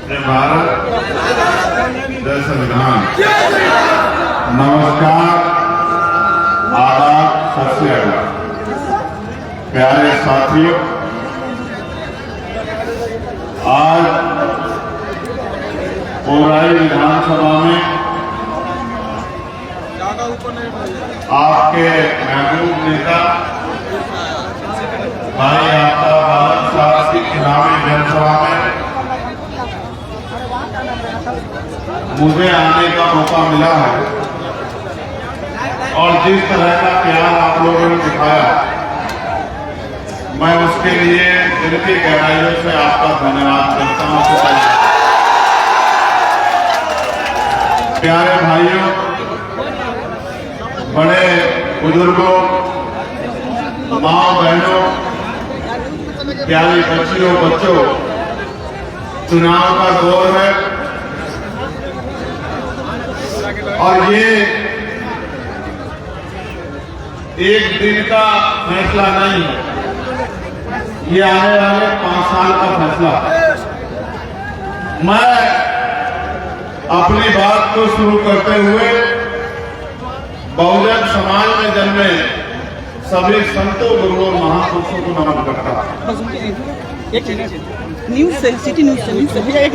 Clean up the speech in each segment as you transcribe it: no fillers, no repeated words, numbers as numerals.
जय भारत, जय संविधान। नमस्कार, आदाब, सत श्री अकाल। प्यारे साथियों, आज पौराई विधानसभा में आपके महबूब नेता भाई आपका भारत साहब की चुनावी जनसभा में मुझे आने का मौका मिला है और जिस तरह का प्यार आप लोगों ने दिखाया, मैं उसके लिए दिल की गहराइयों से आपका धन्यवाद करता हूं। प्यारे भाइयों, बड़े बुजुर्गों, माँ बहनों, प्यारी बच्चियों, बच्चों, चुनाव का दौर है और ये एक दिन का फैसला नहीं है, ये आने वाले 5 साल का फैसला है। मैं अपनी बात को शुरू करते हुए बहुजन समाज में जन्मे सभी संतों, गुरुओं, महापुरुषों को नमन करता हूं। न्यूज से, सिटी न्यूज से भैया एक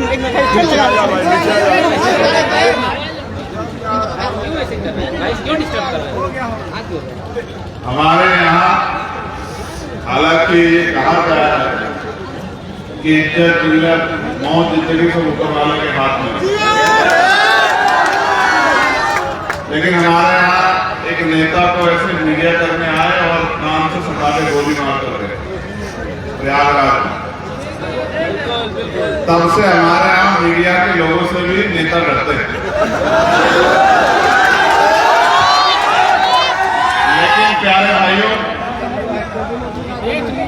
हमारे यहाँ हालांकि ये कहा गया है कि इज्जत, जिल्लत, मौत, जिंदगी सब ऊपर वाले के हाथ में, लेकिन हमारे यहाँ एक नेता को ऐसे मीडिया करने आए और काम से सटा के गोली मार कर रहे प्रयागराज में। तब से हमारे यहाँ मीडिया के लोगों से भी नेता डरते हैं। लेकिन प्यारे भाइयों,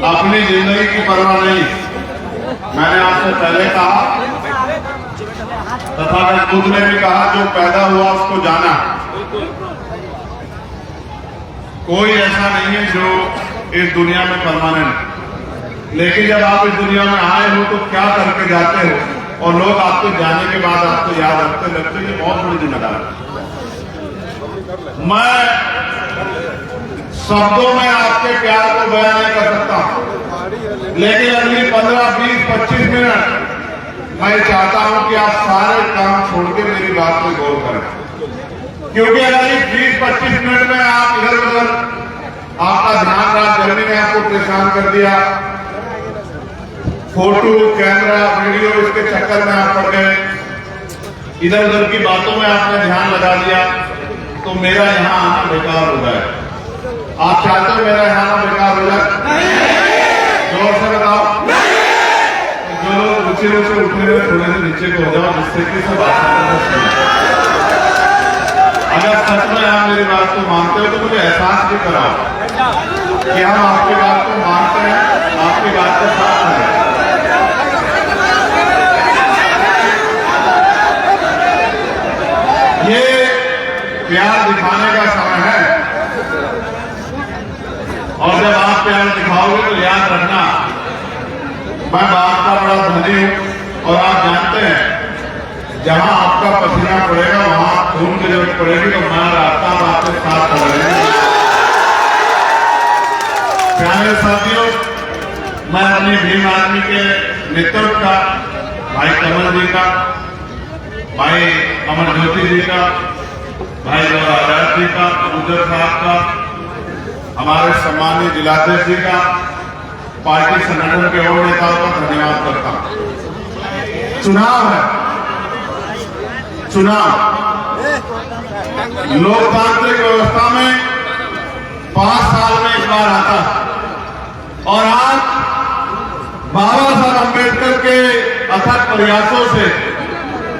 अपनी जिंदगी की परवाह नहीं। मैंने आपसे पहले कहा, तथागत बुद्ध ने भी कहा, जो पैदा हुआ उसको जाना। कोई ऐसा नहीं है जो इस दुनिया में परमानेंट, लेकिन जब आप इस दुनिया में आए हो तो क्या करके जाते हो, और लोग आपके जाने के बाद आपको याद रखते लगते, ये बहुत बड़ी जिम्मेदारी है। मैं शब्दों में आपके प्यार को बयान नहीं कर सकता, लेकिन अगली 15, 20, 25 मिनट मैं चाहता हूं कि आप सारे काम छोड़ के मेरी बात पे गौर करें, क्योंकि अगर इस 20-25 मिनट में आप इधर उधर आपका ध्यान रहा, गर्मी ने आपको परेशान कर दिया, फोटो, कैमरा, वीडियो, इसके चक्कर में आप पड़ गए, इधर उधर की बातों में आपने ध्यान लगा दिया, तो मेरा यहाँ आना बेकार हो जाए। आप चाहते हो मेरा यहाँ आना बेकार हो जाए? जोर से बताओ। जो लोग ऊंचे ऊंचे उठे हुए थोड़े से नीचे को हो जाओ, जिससे कि सब अगर सच में आप मेरी बात को मानते हो तो मुझे एहसास भी कराओ कि हम आपकी बात को मानते हैं, आपकी बात के साथ हैं। ये प्यार दिखाने का समय है, और जब आप प्यार दिखाओगे तो याद रखना, मैं बात का बड़ा धनी हूं और आप जानते हैं जहां आपका पसीना पड़ेगा वहां खून की जरूरत पड़ेगी, तो मैं रास्ता आपके साथ खड़ा है। प्यारे साथियों, मैं अपनी भीम आर्मी के नेतृत्व का, भाई कमल जी का, भाई अमर ज्योति जी का, भाई आजाद जी का, गुजर साहब का, हमारे सम्मानित जिलाध्यक्ष जी का, पार्टी संगठन के और नेताओं का धन्यवाद करता हूं। चुनाव है, चुनाव लोकतांत्रिक व्यवस्था में 5 साल में एक बार आता है, और आज बाबा साहब अम्बेडकर के अथक प्रयासों से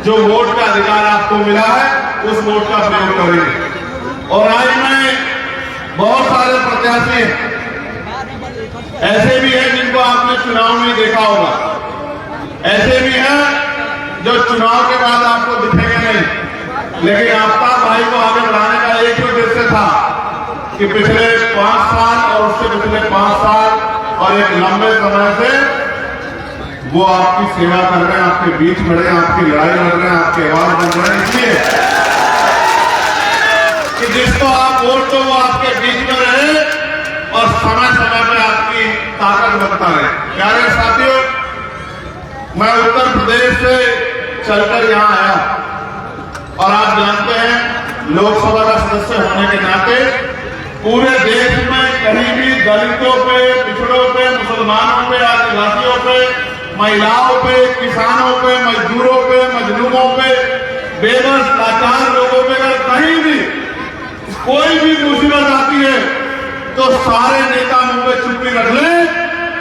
जो वोट का अधिकार आपको मिला है, उस वोट का प्रयोग करेंगे। और आज मैं बहुत सारे प्रत्याशी ऐसे भी हैं जिनको आपने चुनाव में देखा होगा, ऐसे भी हैं जो चुनाव के बाद आपको दिखेंगे नहीं, लेकिन आपका भाई को आगे बढ़ाने का एक ही उद्देश्य था कि पिछले 5 साल और उससे पिछले 5 साल और एक लंबे समय से वो आपकी सेवा कर रहे हैं, आपके बीच खड़े हैं, आपकी लड़ाई लड़ रहे हैं, आपकी आवाज बन रहे हैं, इसलिए कि जिसको आप वोट दो वो आपके बीच में रहे और समय समय पर आपकी ताकत बनता रहे। प्यारे साथियों, मैं उत्तर प्रदेश से चलकर यहां आया और आप जानते हैं लोकसभा का सदस्य होने के नाते पूरे देश में कहीं भी दलितों पे, पिछड़ों पे, मुसलमानों पे, आदिवासियों पे, महिलाओं पे, किसानों पे, मजदूरों पे, मजलूमों पे, बेबस लाचार लोगों पे अगर कहीं भी कोई भी मुसीबत आती है तो सारे नेता मुंह पे चुप्पी रख ले।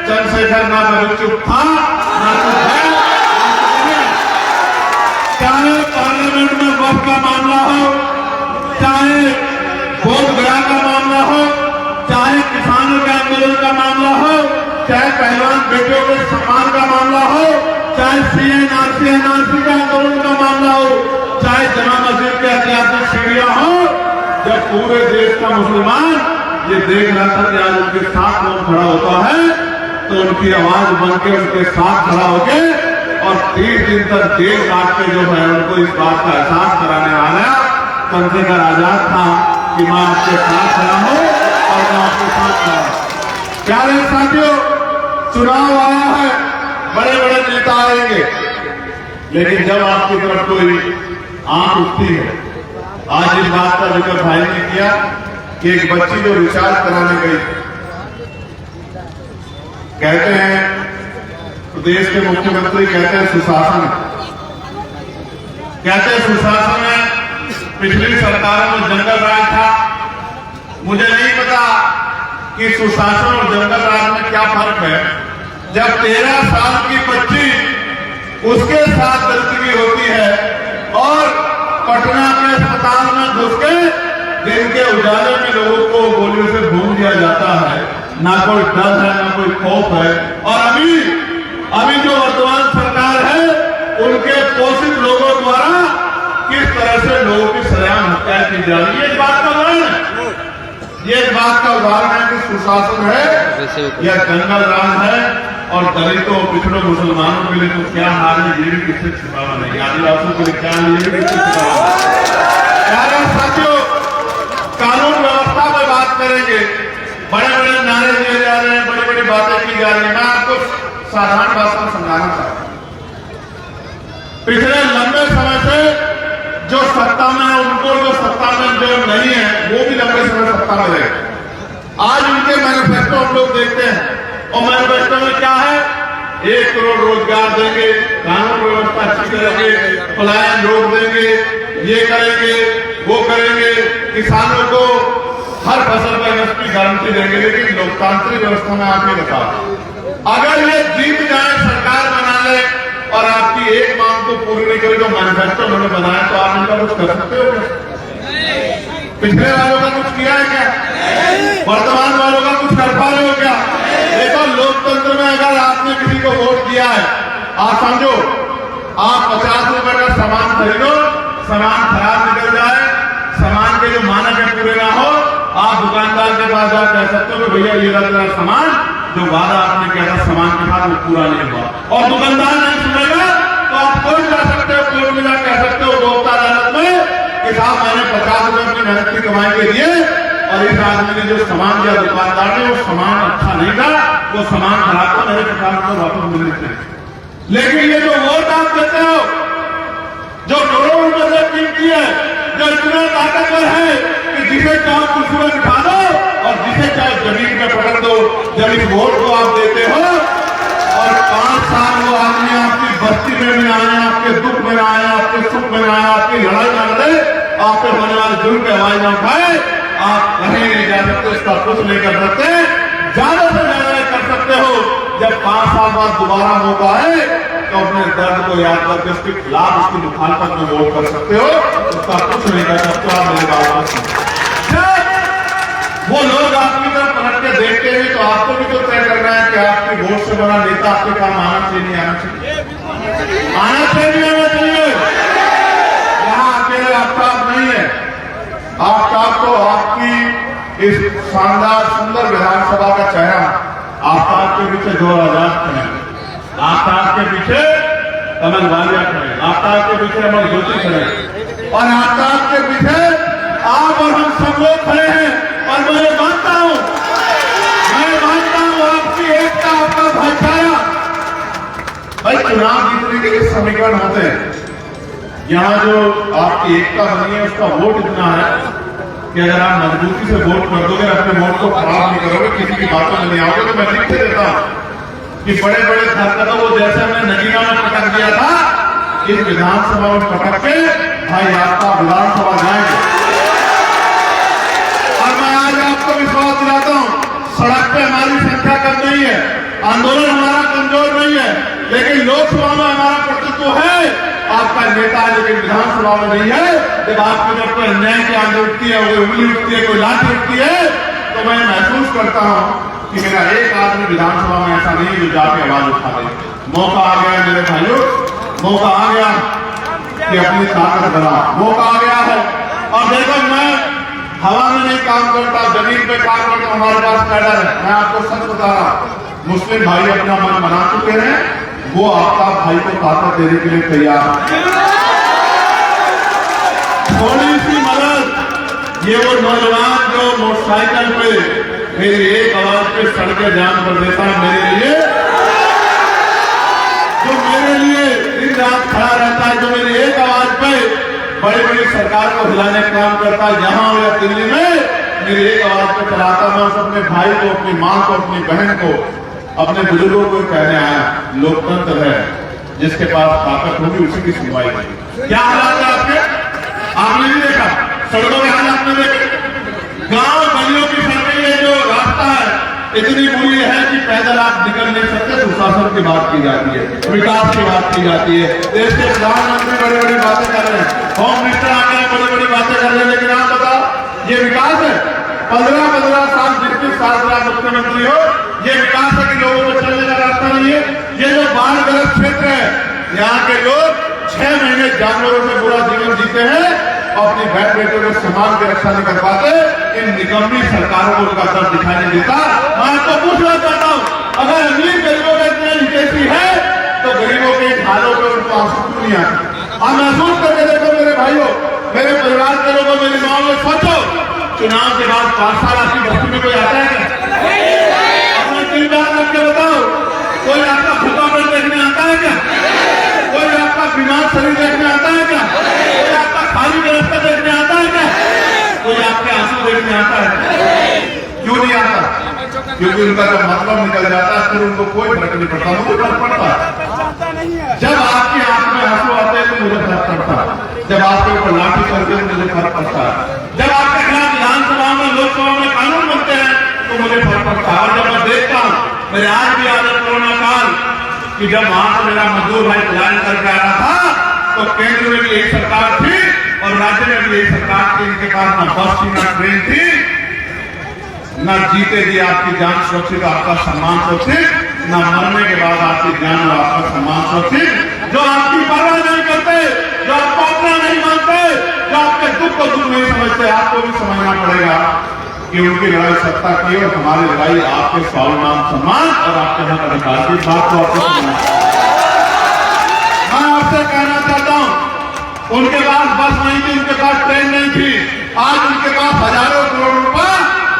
चंद्रशेखर ना कभी चुप था ना चुप है। चाहे पार्लियामेंट में वक्त का मामला हो, चाहे बोध गया का मामला हो, चाहे किसानों के आंदोलन का मामला हो, चाहे पहलवान बेटियों के सम्मान का मामला हो, चाहे सीएनआरसी एनआरसी का आंदोलन का मामला हो, चाहे जमा मस्जिद के ऐतिहासिक सीढ़ियां हो, जब पूरे देश का मुसलमान ये देख रहा था कि आज उनके साथ कौन खड़ा होता है तो उनकी आवाज बन के उनके साथ खड़ा होके और 30 दिन तक जेल काट के जो है उनको इस बात का एहसास कराने वाला चंद्रशेखर आजाद था कि मैं आपके साथ खड़ा हूं और मैं आपके साथ खड़ा हूं। प्यारे साथियों, चुनाव आया है, बड़े बड़े नेता आएंगे, लेकिन जब आपकी तरफ कोई आंख उठती है, आज इस बात का जिक्र भाई ने किया कि एक बच्ची जो रिचार्ज कराने गई, कहते हैं प्रदेश के मुख्यमंत्री कहते हैं सुशासन, कहते हैं सुशासन है। पिछली सरकारों में जंगल राज था। मुझे नहीं पता कि सुशासन और जंगल राज में क्या फर्क है। जब 13 साल की बच्ची उसके साथ गलती होती है और पटना के अस्पताल में घुस के दिन के उजाले में लोगों को गोलियों से भून दिया जाता है, ना कोई डर है ना कोई खौफ है। और अभी जो वर्तमान सरकार है उनके पोषित लोगों द्वारा किस तरह से लोगों की सरेआम हत्या की जा रही है, इस बात का उदाहरण है। ये इस बात का उदाहरण है कि सुशासन है या जंगल राज है और दलितों, पिछड़ों, मुसलमानों के लिए तो क्या हाल है ये भी किसी छिपावा नहीं, आदिवासियों के लिए क्या हाल ये भी किसी छिपावा नहीं। साथियों, कानून व्यवस्था पर बात करेंगे, बड़े बड़े नारे दिए जा रहे हैं, बड़ी बड़ी बातें की जा रही है। मैं आपको साधारण भाषा में समझाना चाहता हूं। पिछले लंबे समय से जो सत्ता में है उनको, जो सत्ता में जो नहीं है वो भी लंबे समय सत्ता में रहे। आज उनके मैनिफेस्टो हम लोग देखते हैं और मैनिफेस्टो में क्या है, 1 करोड़ रोजगार देंगे, कानून व्यवस्था अच्छी करेंगे, पलायन रोक देंगे, ये करेंगे, वो करेंगे, किसानों को हर फसल पर एमएसपी गारंटी देंगे। लेकिन लोकतांत्रिक व्यवस्था में आप ये बताओ, अगर ये जीत जाए, सरकार बना ले और आपकी एक मांग को पूरी नहीं करें जो मैनिफेस्टो उन्होंने बनाया, तो आप इनका कुछ कर सकते हो क्या? पिछले वालों का कुछ किया है क्या? वर्तमान वालों का कुछ कर पा रहे हो क्या? देखो, लोकतंत्र में अगर आपने किसी को वोट दिया है, आप समझो आप 50 रुपए का सामान खरीदो, सामान खराब निकल जाए, सामान के जो मानक है पूरे ना हो, आप दुकानदार के पास जाकर कह सकते हो कि भैया ये रहा सामान, जो वादा आपने किया था सामान के साथ वो पूरा नहीं हुआ, और दुकानदार नहीं सुनेगा तो आप कोर्ट जा सकते हो, कोर्ट में जाकर कह सकते हो उपभोक्ता अदालत में कि साहब मैंने 50 रुपए अपनी मेहनत की कमाई के दिए और इस आदमी ने जो सामान दिया दुकानदार ने वो सामान अच्छा नहीं था, वो सामान खराब था, मेरे 50 रुपए वापस मिलने चाहिए। लेकिन ये जो वोट आप देते हो, जो करोड़ों रुपए से कीमती है, जो इतना ताकतवर है कि जिसे चाहो कुर्सी में बिठा दो और जिसे चाहे जमीन में पकड़ दो, जब इस वोट को आप देते हो और 5 साल वो आदमी आपकी बस्ती में भी आए, आपके दुख में आए, आपके सुख में आए, आपकी लड़ाई में लड़े, आप पे होने वाले जुर्म पे आवाज न उठाए, आप कहीं नहीं जा सकते, उसका कुछ नहीं कर सकते, ज्यादा से ज्यादा कर सकते हो। जब 5 साल बाद दोबारा मौका है तो अपने दर्द को याद करके उसके खिलाफ, उसकी मुखालफत में वोट कर सकते हो, उसका कुछ नहीं कर सकते। आप मेरे बात वो लोग आपकी तरफ पलट के देखते हैं तो आपको भी तो तय करना है कि आपकी वोट से बड़ा नेता आपके काम आना चाहिए, नहीं आना चाहिए, आना चाहिए, नहीं आना चाहिए। यहाँ अकेले आफ्ताब नहीं है, आफ्ताब तो आपकी इस शानदार सुंदर विधानसभा का चेहरा, आफ्ताब के पीछे 2 आजाद हैं, आफ्ताब के पीछे कमल वालिया खड़े, आफ्ताब के पीछे अमर ज्योति खड़े और आफ्ताब के पीछे आप और हम सब लोग खड़े हैं। और मैं मानता हूं आपकी एकता, आपका भाईचारा। भाई चुनाव जीतने के लिए समीकरण होते हैं, यहाँ जो आपकी एकता बनी है उसका वोट इतना है कि अगर आप मजबूती से वोट कर दोगे, अपने वोट को खराब नहीं करोगे, किसी की बातों में नहीं आओगे, तो मैं लिख के देता हूं कि बड़े बड़े धरकदों को जैसे हमने नगीना में पटक दिया था, इस विधानसभा में पटक के भाई आपका विधानसभा जाएंगे। और मैं आज आपको विश्वास दिलाता हूं, सड़क पे हमारी संख्या कम नहीं है, आंदोलन हमारा कमजोर नहीं है, लेकिन लोकसभा में हमारा प्रतित्व है। आपका नेता लेकिन विधानसभा में नहीं है। जब आपकी जब कोई अन्याय की आंधी उठती है, कोई उंगली उठती है, कोई लाठी उठती है, तो मैं महसूस करता हूं कि मेरा एक आदमी विधानसभा में ऐसा नहीं जो जाके आवाज उठा दे। मौका आ गया मेरे भाइयों, मौका आ गया कि अपनी ताकत बढ़ा, मौका आ गया है। और देखो मैं हवा में नहीं काम करता, जमीन पे काम करता, हमारे पास कैडर है। मैं आपको सच बता रहा, मुस्लिम भाई अपना मन बना चुके हैं, वो आपका भाई को ताकत देने के लिए तैयार है। थोड़ी सी मदद, ये वो नौजवान जो मोटरसाइकिल पे मेरी एक आवाज पे सड़कें जाम कर देता है, मेरे लिए दिन रात खड़ा रहता है, जो मेरी एक आवाज पे बड़ी बड़ी सरकार को हिलाने का काम करता है, यहाँ हो या दिल्ली में मेरी एक आवाज पे चलाता। मैं उस अपने भाई को, अपनी माँ को, अपनी बहन को, अपने बुजुर्गों को कहने आया, लोकतंत्र है, जिसके पास ताकत होगी उसी की सुनवाई होगी। क्या हालात है आपके? आपने भी देखा सड़कों के हाल, आपने देखे गांव गलियों की सड़कें, ये जो रास्ता है इतनी बुरी है कि पैदल आप निकल नहीं सकते। सुशासन की बात की जाती है, विकास की बात की जाती है, देश के प्रधानमंत्री बड़ी बड़ी बातें कर रहे हैं, होम मिनिस्टर आके बड़ी बड़ी बातें कर रहे हैं, लेकिन आप बताओ ये विकास है? 15-15 साल 20 साल से आप मुख्यमंत्री हो, ये विकास है कि लोगों को चलने का रास्ता नहीं है? ये जो बाढ़ग्रस्त क्षेत्र है, यहाँ के लोग 6 महीने जानवरों से बुरा जीवन जीते हैं और अपनी बहन बेटों के समाज की रक्षा नहीं कर पाते। इन निकम्मी सरकारों को उनका दर्द दिखाई नहीं देता। मैं आपको पूछना चाहता हूँ, अगर अमीर गरीबों का इतना हितैषी है तो गरीबों के हालों पर उनको आंसू क्यों नहीं आते? आप महसूस करके देखो मेरे भाइयों, मेरे परिवार के लोगों, मेरी माँ में सोचो, चुनाव के बाद 5 साल आपकी बस्ती में कोई आता है क्या? अपना दिल बात रख के बताओ, कोई आपका भूखा पेट देखने आता है क्या? कोई आपका बीमार शरीर देखने आता है क्या? कोई आपका खाली व्यवस्था देखने आता है क्या? कोई आपके आंसू देखने आता है? क्यों नहीं आता? क्योंकि उनका जब मतलब निकल जाता है फिर उनको कोई फर्क नहीं पड़ता, मुझे फर्क पड़ता है। जब आपकी आंख में आंसू आते हैं तो मुझे फर्क पड़ता है, जब आपके ऊपर लाठी करते हैं मुझे फर्क पड़ता है, जब आपके खिलाफ विधानसभा में, लोकसभा में कानून बनते हैं तो मुझे फर्क पड़ता है। और जब मैं देखता हूँ, मेरे आज भी याद है कोरोना काल कि जब वहां से मेरा मजदूर भाई पलायन करके आ रहा था तो केंद्र में भी यही सरकार थी और राज्य में भी यही सरकार थी, इनके पास न बस थी, न ट्रेन थी, न जीते जी आपकी जान सुरक्षित, आपका सम्मान सुरक्षित, न मरने के बाद आपकी जान और आपका सम्मान सुरक्षित। जो आपकी परवाह नहीं करते, जो आपको अपना नहीं मानते, जो आपके दुख को दुख नहीं समझते, आपको भी समझना पड़ेगा कि उनकी लड़ाई सत्ता की और हमारी लड़ाई आपके स्वाभिमान, सम्मान और आपके हक अधिकार की बात को आपको समझना। मैं आपसे कहना चाहता हूं, उनके पास बस नहीं थी, उनके पास ट्रेन नहीं थी, आज उनके पास हजारों करोड़ रुपए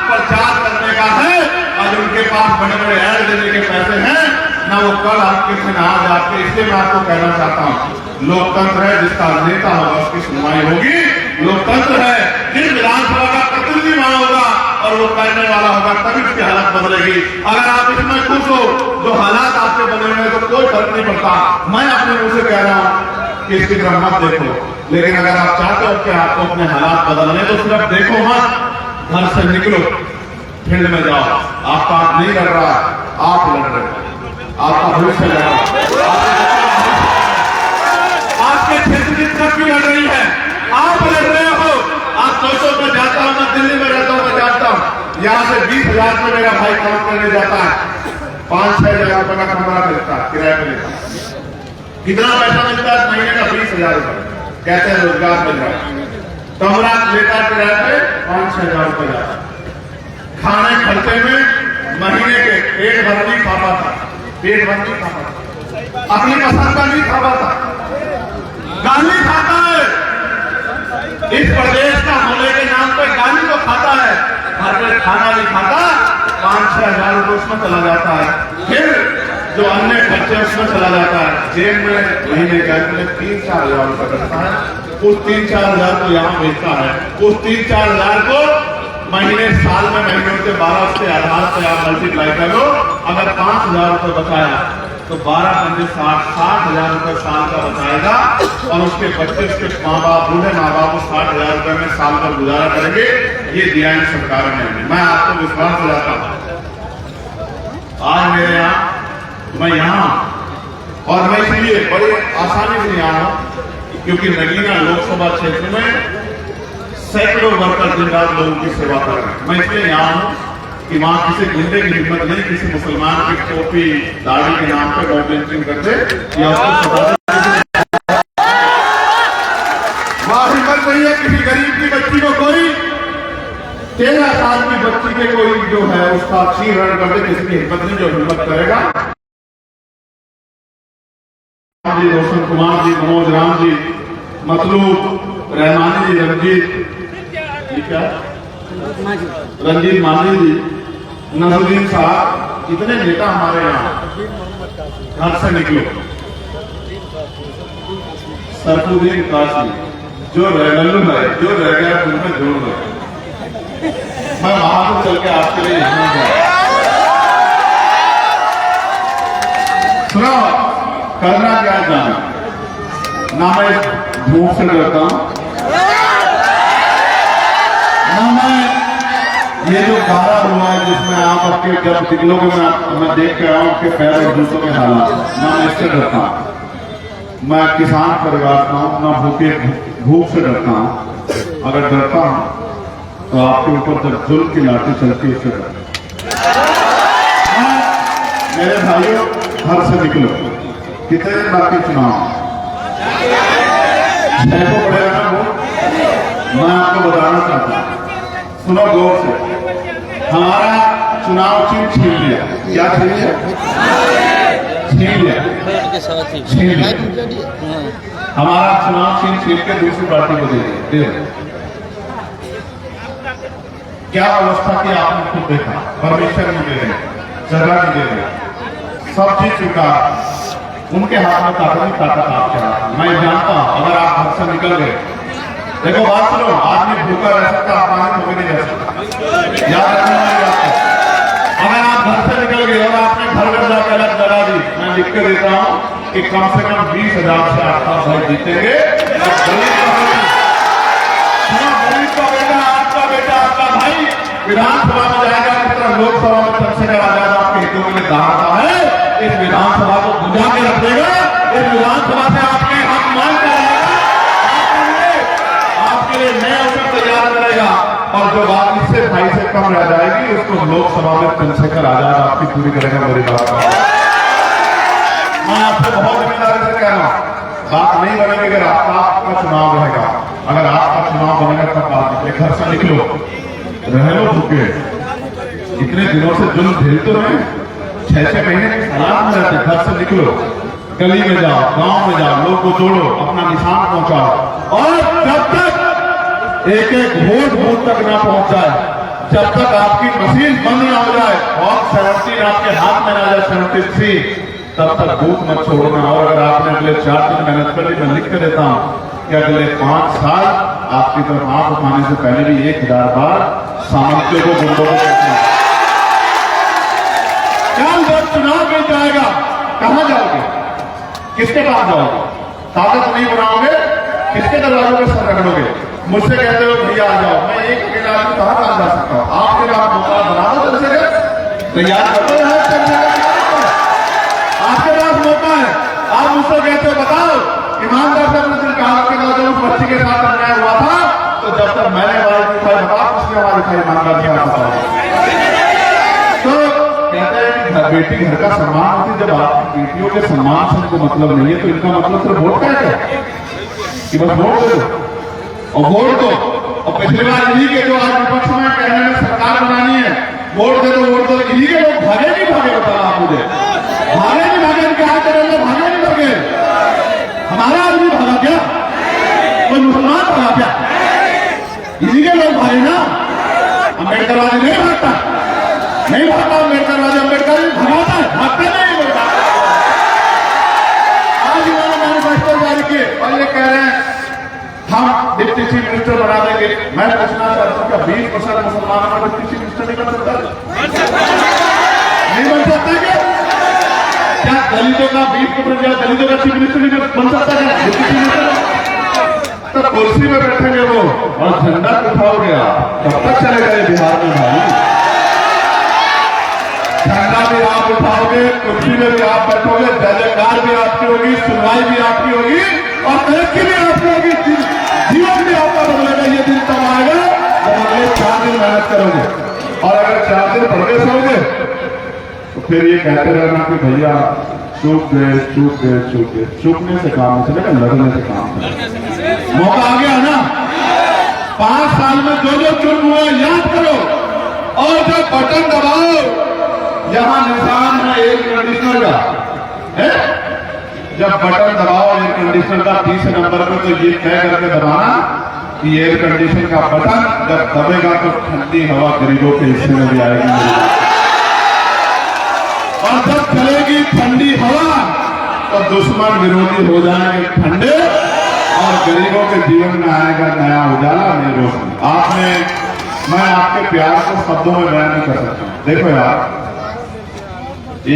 प्रचार करने का है, आज उनके पास बड़े बड़े ऐड देने के पैसे हैं, ना वो कल आपके से ना आज आपके। इसलिए मैं आपको कहना चाहता हूं, लोकतंत्र है, जिसका नेता होगा उसकी सुनवाई होगी। लोकतंत्र है, जिस विधानसभा का प्रतिनिधि वहां होगा और वो करने वाला होगा, तभी उसकी हालत बदलेगी। अगर आप इसमें खुश हो, जो हालात आपके बदले हुए तो कोई फर्क नहीं पड़ता। मैं अपने मुंह से कह रहा हूं कि इसकी तरफ मत देखो, लेकिन अगर आप चाहते हो कि आपको अपने हालात बदलने तो सिर्फ देखो मत, घर से निकलो, फील्ड में जाओ। आपका नहीं लड़ रहा, आप लड़ रहे हो, आपका भविष्य लड़ रहा है, आपके क्षेत्र की तरक्की लड़ रही है, आप लड़ रहे हो। आप सोचो, मैं जाता हूं, मैं दिल्ली में रहता हूं, मैं जानता हूं, यहाँ से 20,000 में मेरा भाई काम करने जाता है, 5-6 हजार रुपए का कमरा मिलता है, किराए पे लेता है। कितना पैसा मिलता है महीने का? 20,000 रुपए। कहते हैं रोजगार मिल रहा है, कमरा लेता किराए पे 5-6 हजार रुपए जाता। खाने खर्चे में महीने के पेट भर नहीं खाता था, पेट भर नहीं खाता था। अपनी पसंद का नहीं खा पाता, गाली खाता है। इस प्रदेश का होने के नाम पे गाली तो खाता है, घर में खाना नहीं खाता, 5-6 हजार रुपये उसमें चला जाता है, फिर जो अन्य खर्चे उसमें चला जाता है, जेब में महीने का 3-4 हजार रुपये करता है, उस 3-4 हजार को यहाँ बेचता है, उस 3-4 हजार को महीने साल में महीनों के 12 के आधार से आप मल्टीप्लाई कर लो, अगर 5,000 रुपये बचाया तो 12-60 हजार रुपये साल का बचाएगा, और उसके बच्चे उसके माँ बाप बूढ़े माँ बाप 60,000 रुपये में साल भर गुजारा करेंगे। ये दिया है सरकार ने। मैं आपको विश्वास दिलाता हूँ, आज मेरे यहाँ मैं यहाँ और मैं इसलिए बड़ी आसानी से यहाँ हूँ क्योंकि नगीना लोकसभा क्षेत्र में सैकड़ों वर्कर दिन रात लोगों की सेवा कर रहे हैं। मैं इसलिए यहाँ हूँ कि वहां किसी गुंडे की हिम्मत नहीं, किसी मुसलमान की टोपी दाढ़ी के नाम पर गवर्नमेंट करते या वहां हिम्मत नहीं है किसी गरीब की बच्ची को कोई 13 साल की बच्ची के कोई जो है उसका चीरहरण कर दे, किसी की हिम्मत नहीं जो हिम्मत करेगा। जी रोशन कुमार जी, मनोज राम जी, मतलूब रहमानी जी, रंजीत मांझी जी, नजरुद्दीन साहब, इतने नेता हमारे यहाँ घर से निकलो। सरफुद्दीन काशी जो रैलू है, जो रह गया उनमें जोड़ दो। मैं वहां से चल के आपके लिए यहाँ गया। सुनो, करना क्या जाना, ना मैं धूप से डरता हूं, ना मैं ये जो गारा हुआ है जिसमें आप आपके जब निकलोगे मैं देख के आया हूं आपके पैर और जूतों के हालात, ना मैं इससे डरता हूं। मैं किसान परिवार का हूं, ना भूख से डरता हूं। अगर डरता हूं तो आपके ऊपर जब जुल्म की लाठी चलती है उससे डरता। मेरे भाइयों, घर से निकलो। कितने दिन बाकी चुनाव? 6 को पड़ेगा ना वो। मैं आपको बताना चाहता हूं, सुनो गौर से, हमारा चुनाव चिन्ह छीन लिया। क्या छीन लिया? छीन लिया, छीन लिया। हमारा चुनाव चिन्ह छीन के दूसरी पार्टी को दे दिया। क्या अवस्था की आपने खुद देखा, परमिशन नहीं दे रहे, जगह नहीं दे रहे, सब चीज चुका, उनके हाथ में ताकत आपके हाथ में। मैं जानता हूं अगर आप घर से निकल गए, देखो बात सुनो, आदमी भूखा रह सकता, पानी भूखे नहीं रह सकता, याद रखना मेरी बात को। अगर आप घर से निकल गए और आपने घर घर जाकर अलग लगा दी, मैं लिख के देता हूं कि कम से कम 20,000 से आसपास भाई जीतेंगे। गरीब का बेटा, आपका भाई विधानसभा में जाएगा, किस तरह लोकसभा में चंद्रशेखर आजाद आपके हितों के लिए दहाड़ता है, इस विधानसभा को बुझा के रख देगा, इस विधानसभा से आपके हक मांग कर आपके लिए नया अवसर तैयार करेगा, और जो बात इससे भाई से कम रह जाएगी उसको लोकसभा में चंद्रशेखर आजाद आपकी पूरी करेगा। मेरी बात मैं आपसे बहुत जिम्मेदारी से कह रहा हूं, बात नहीं बनेगी अगर आपका चुनाव रहेगा। अगर आपका चुनाव बनेगा तब बात निकले। घर से निकलो, रह लो भूखे, इतने दिनों से जुल्म झेलते रहे, 6-6 महीने के हालात में रहते। घर से निकलो, गली में जाओ, गांव में जाओ, लोग को जोड़ो, अपना निशान पहुंचाओ, और जब तक एक वोट बूथ तक ना पहुंच जाए, जब तक आपकी मशीन बंद ना हो जाए और 17 आपके हाथ में ना जाए, 73, तब तक बूथ मत छोड़ना। और अगर आपने अगले 4 दिन मेहनत कर ली, मैं लिख कर देता हूं कि अगले 5 साल आपकी तरफ आंख उठाने से पहले भी 1000 बार सामंतियों को, गुंडों को जब चुनाव मिल जाएगा, कहां जाओगे, किसके पास जाओगे? ताकत नहीं बनाओगे, किसके दरवाजों पे सर रगड़ोगे? मुझसे कहते हो भैया आ जाओ, मैं एक अकेला आदमी कहां जा सकता हूं? आपके पास मौका बना दो, चंद्रशेखर तैयार कर दो, आपके पास मौका है। आप मुझसे कहते हो बताओ, ईमानदार से अपने दिल कहा कि जब उस बच्ची के साथ अन्याय हुआ था तो जब तक मैंने आवाज उठाई, बताओ उसने आवाज उठाई, ईमानदार से आप बताओ। तो कहते हैं कि बेटी घर का सम्मान होती, जब आपकी बेटियों के सम्मान से इनको मतलब नहीं है तो इनका मतलब सिर्फ वोट का है कि बस वोट दे दो और वोट दो। और पिछली बार इन्हीं के जो आज विपक्ष में कहने में सरकार बनानी है, वोट दे दो, वोट दो, इन्हीं के लोग भागे नहीं भागे, बताओ आप मुझे, भागे नहीं भागे, क्या करेंगे, भागे अम्बेडकरवादी नहीं भागता, नहीं भागता अम्बेडकरवादी, अम्बेडकर भागता है, भागते नहीं बोलता। आज इन्होंने मैनिफेस्टो जारी किए और ये कह रहे हैं हम डिप्टी चीफ मिनिस्टर बना देंगे। मैं पूछना चाहता हूँ क्या 20% मुसलमानों को डिप्टी चीफ मिनिस्टर नहीं बन सकता? नहीं बन सकता क्या? दलितों का 20% दलितों का चीफ मिनिस्टर नहीं बन सकता क्या डिप्टी चीफ मिनिस्टर? तो कुर्सी में बैठेंगे वो और झंडा उठाओगे आप, कब तक चलेगा ये बिहार में भाई? झंडा भी आप उठाओगे, कुर्सी में भी आप बैठोगे, जयकार भी आपकी होगी, सुनवाई भी आपकी होगी और तरक्की भी आपकी होगी, जीवन भी आपका बदलेगा। ये दिन तब आएगा जब अगले 4 दिन मेहनत करोगे और अगर 4 दिन पढ़े सोओगे तो फिर ये कहते रहना कि भैया चूक गए चूक गए चूक गए। चूकने से काम नहीं चलेगा, लड़ने से काम चलेगा। मौका आ गया ना, 5 साल में जो जो चुन हुआ याद करो और जब बटन दबाओ, यहां निशान है एयर कंडीशनर का है, जब बटन दबाओ एयर कंडीशनर का 30 नंबर पर तो ये तय करके दबाना कि एयर कंडीशनर का बटन जब दबेगा तो ठंडी हवा गरीबों के हिस्से में भी आएगी और जब चलेगी ठंडी हवा तो दुश्मन विरोधी हो जाएंगे ठंडे और गरीबों के जीवन में आएगा नया उजाला, नई रोशनी। आपने, मैं आपके प्यार को शब्दों में बयान नहीं कर सकता। देखो यार,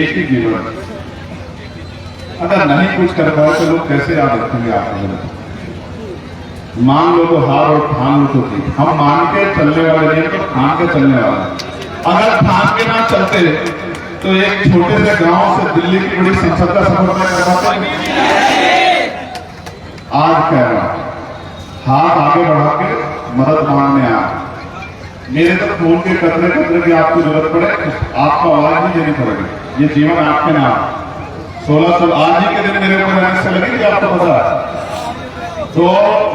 एक ही जीवन, अगर नहीं कुछ कर पाए तो लोग कैसे याद रखेंगे आपको? मान लो तो हार और ठान लो तो ठीक। हम मान के चलने वाले नहीं तो ठान के चलने वाले। अगर ठान के ना चलते तो एक छोटे से गांव से दिल्ली की बड़ी संसद का सफर तय कर पाते। आज कह रहा हाथ आगे बढ़ा के मदद मांगने आ, मेरे तो खून के कतरे कतरे की आपको जरूरत पड़े, आपको आवाज नहीं देनी पड़ेगी। ये जीवन आपके नाम 16 आज ही के दिन मेरे ऊपर ऐसे लगेगी, आपको पता है। तो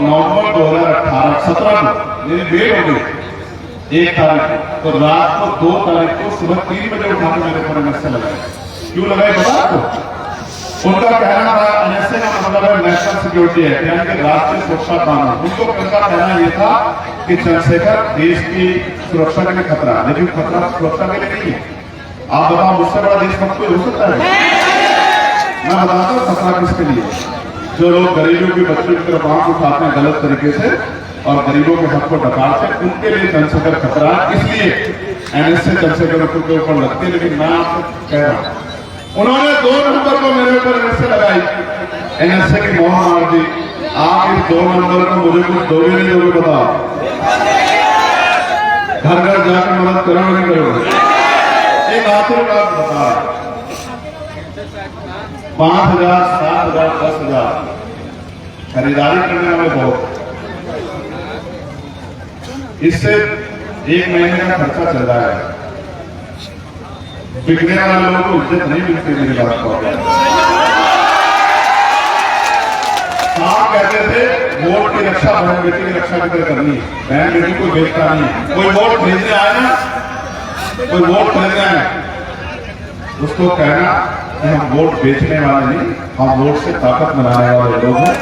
नवंबर 2017 को मेरी डेट हो गई 1 तारीख तो रात को 2 तारीख को सुबह 3 बजे उठाकर मेरे ऊपर एनएसए लगाए। क्यों लगाए पता आपको? उनका कहना था एनएसए का मतलब है नेशनल सिक्योरिटी एक्ट, यानी कि राष्ट्रीय सुरक्षा कानून। उनका कहना यह था कि चंद्रशेखर देश की सुरक्षा के लिए खतरा, लेकिन खतरा सुरक्षा के लिए नहीं है। आप बताओ मुझसे बड़ा देशभक्त कोई हो सकता है? मैं बताता हूँ खतरा किसके लिए। जो लोग गरीबों के बच्चों की तरफ आंख उठाते हैं गलत तरीके से और गरीबों के हक को डकारते हैं, उनके लिए चंद्रशेखर खतरा है। इसलिए एनएसए चंद्रशेखर के ऊपर लगती है। लेकिन मैं आपसे कह रहा हूं, उन्होंने 2 नंबर को मेरे ऊपर एनएसए लगाई, एनएसए की मोहर मार दी। आप इस 2 नंबर को मुझे कुछ दोगे नहीं दोगे बताओ? घर घर जाकर मदद करोगे नहीं करोगे? एक आखिरी बात बता, 5,000, 7,000, 10,000 खरीदारी करने वाले बहुत, इससे 1 महीने का खर्चा चल रहा है। बिकने वाले लोगों को इज्जत नहीं मिलती। मेरी बात को साहब कहते थे वोट की रक्षा बहन बेटी की रक्षा की तरह करनी है। बहन बेटी को बेचता नहीं है। कोई वोट खरीदने आए ना, कोई वोट खरीदना है, उसको कहना कि हम वोट बेचने वाले नहीं, हम वोट से ताकत बनाने वाले लोग हैं।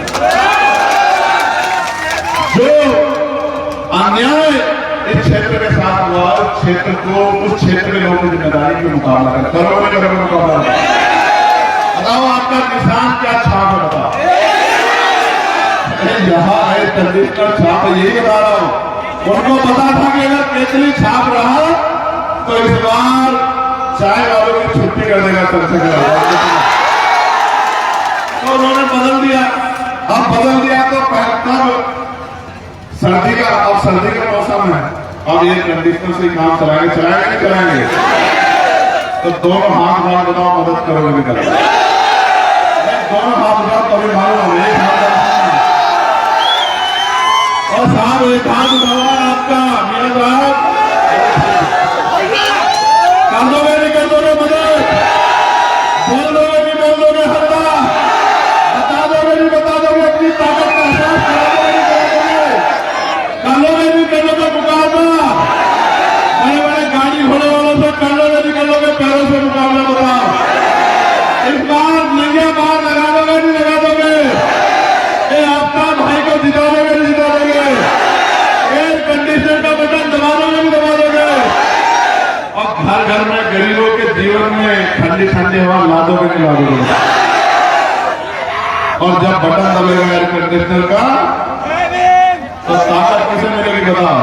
जो अन्याय इस क्षेत्र के साथ हुआ, उस क्षेत्र को, उस क्षेत्र के लोगों की जिम्मेदारी के मुकाबला कर, करोगे मुकाबला बताओ आपका निशान क्या छाप है बताओ? यहाँ है कंडीशनर छाप, यही बता रहा हूं। उनको पता था कि अगर केतली छाप रहा तो इस बार चाय वालों की छुट्टी कर देगा चंद्रशेखर। तो उन्होंने बदल दिया। अब बदल दिया तो तब सर्दी का, अब सर्दी का मौसम है, अब ये कंडीशनर से काम चलाएंगे, चलाएंगे नहीं चलाएंगे? तो दोनों हाथ उठाओ, बताओ मदद करोगे नहीं करोगे? दोनों हाथ उठाओ तभी मालूम, एक हाथ और साहब एक हाथ उठाओ आपका, मेरा साहब कर दोगे नहीं कर दोगे मदद? बोल दोगे नहीं बोल दोगे? हल्ला बता दोगे नहीं बता दोगे? अपनी ताकत का एहसास करा दोगे नहीं करा दोगे? कर लोगे नहीं कर लोगे मुकाबला? बड़े बड़े गाड़ी घोड़े वालों से कर लोगे नहीं कर लोगे? पैरों से मुकाबला बताओ? इस बार नैया बार लगा दोगे नहीं हर घर में गरीबों के जीवन में ठंडी ठंडी हवा ला दोगे कि ला दोगे? और जब बटन दबेगा एयर कंडीशनर का तो ताकत कैसे मिलेगी बताओ?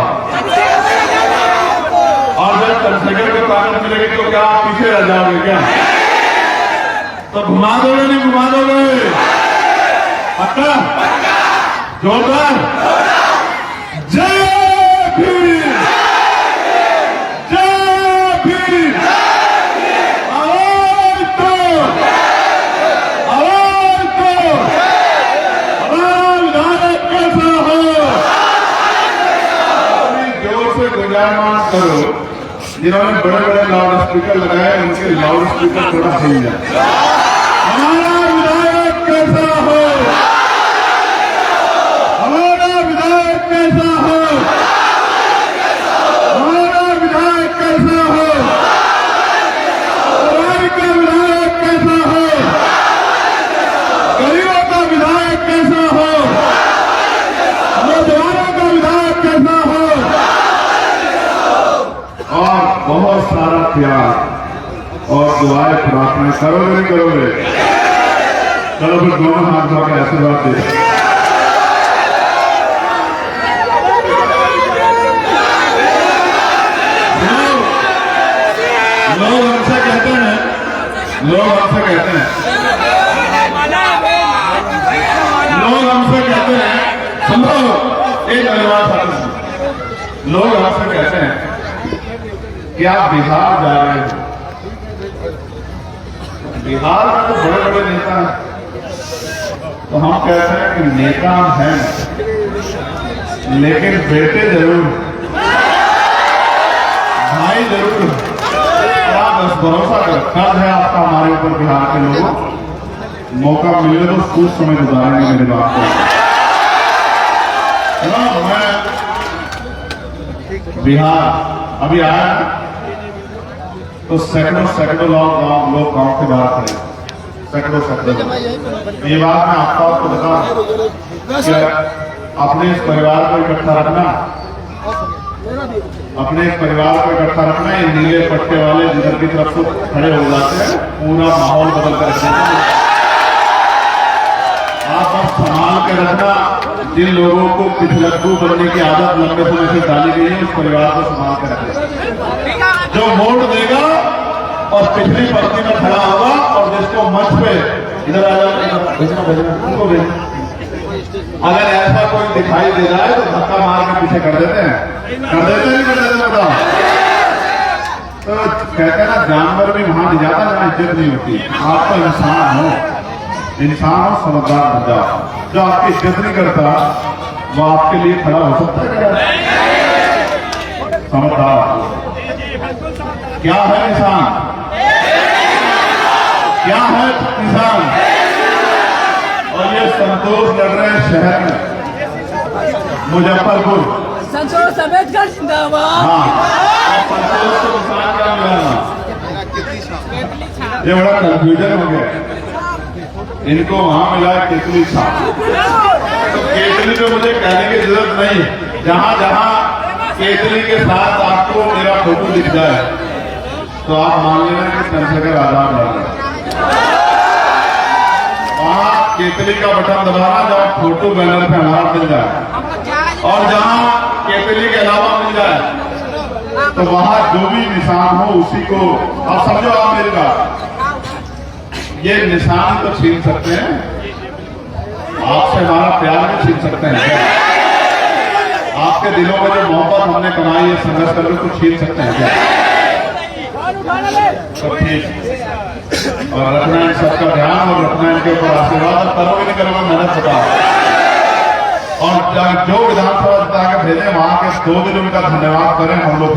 और जब कंसेकर को ताकत मिलेगी तो क्या आप पीछे रह जाओगे क्या? तो घुमा दोगे नहीं घुमा दोगे? पक्का? जोरदार जय भीम, जय भीम, आवाज दो, आवाज दो, विधायक कैसा हो? जोर से गुजारमान करो, जिन्होंने बड़े बड़े लाउड स्पीकर लगाए उनके लाउड स्पीकर थोड़ा हिल जाए। हमारा विधायक कैसा हो? हमारा विधायक कैसा हो? हमारा विधायक कैसा हो? राय का विधायक कैसा हो? गरीबों का विधायक कैसा हो? नौजवानों का विधायक कैसा हो? और बहुत सारा प्यार और दुआएं प्रार्थना करोगे नहीं करोगे? चलो फिर दोनों हाथ धो के आशीर्वाद दे। लोग हमसे कहते हैं, लोग हमसे कहते हैं, लोग हमसे कहते हैं, समझो एक परिवार साथी, लोग हमसे कहते हैं कि आप बिहार जा रहे हो। बिहार में तो बड़े बड़े नेता हैं, तो हम कहते हैं कि नेता हैं लेकिन बेटे जरूर, भाई जरूर। आप बस भरोसा कर, कर्ज है आपका हमारे ऊपर बिहार के लोगों, मौका मिले तो कुछ समय गुजारेंगे मेरी बात को। मैं बिहार अभी आया तो सैकड़ों सैकड़ों लोग गांव के बाहर थे, सैकड़ों सैकड़ों। ये बात मैं आपको बता कि अपने इस परिवार को इकट्ठा रखना, अपने इस परिवार को इकट्ठा रखना। ये नीले पट्टे वाले जिधर की तरफ से खड़े हो जाते हैं, पूरा माहौल बदल कर रखना। आप बस संभाल के रखना। जिन लोगों को पिछलग्गू बनने की आदत लंबे समय से डाली गई है, उस परिवार को संभाल कर रखना। जो वोट देगा और पिछली पंक्ति में खड़ा होगा और जिसको मंच पे इधर आ जाओ, उनको भेजना। अगर ऐसा कोई दिखाई दे रहा है तो धक्का मार के पीछे कर देते हैं, कर देते नहीं कर देते बताओ? तो कहते हैं ना, जानवर भी वहां नहीं जाता जहां इज्जत नहीं होती। आप तो इंसान हो, इंसान हो, समझदार बन जाओ। जो आपकी इज्जत नहीं करता वो आपके लिए खड़ा हो सकता है? समझदार क्या है इंसान? क्या है इंसान? और ये संतोष लड़ रहे हैं शहर में, मुजफ्फरपुर। संतोष अम्बेडकर जिंदाबाद। हाँ, संतोष को इंसान क्या मिला? ये बड़ा कंफ्यूजन हो गया। इनको वहां मिला केतली छाप। तो केतली को मुझे कहने की जरूरत नहीं। जहां जहां केतली के साथ आपको मेरा फोटो दिख जाए तो आप मान लेना कि चंद्रशेखर आजाद लड़ रहे। वहां केतली का बटन दबाना जब फोटो बैनर पे हमारा मिल जाए, और जहां केतली के अलावा मिल जाए तो वहां जो भी निशान हो उसी को आप समझो। आप मेरी बात, ये निशान तो छीन सकते हैं, आपसे हमारा प्यार भी छीन सकते हैं। आपके दिलों में जो मोहब्बत हमने कमाई है संघर्ष करके, कुछ छीन सकते हैं क्या? तो ठीक, और रखना इन सबका ध्यान और रखना इनके ऊपर आशीर्वाद। करोगे नहीं करोगे मेहनत बताओ। और जो विधानसभा जिता के भेजे वहां के 2 दिन उनका धन्यवाद करें हम लोग।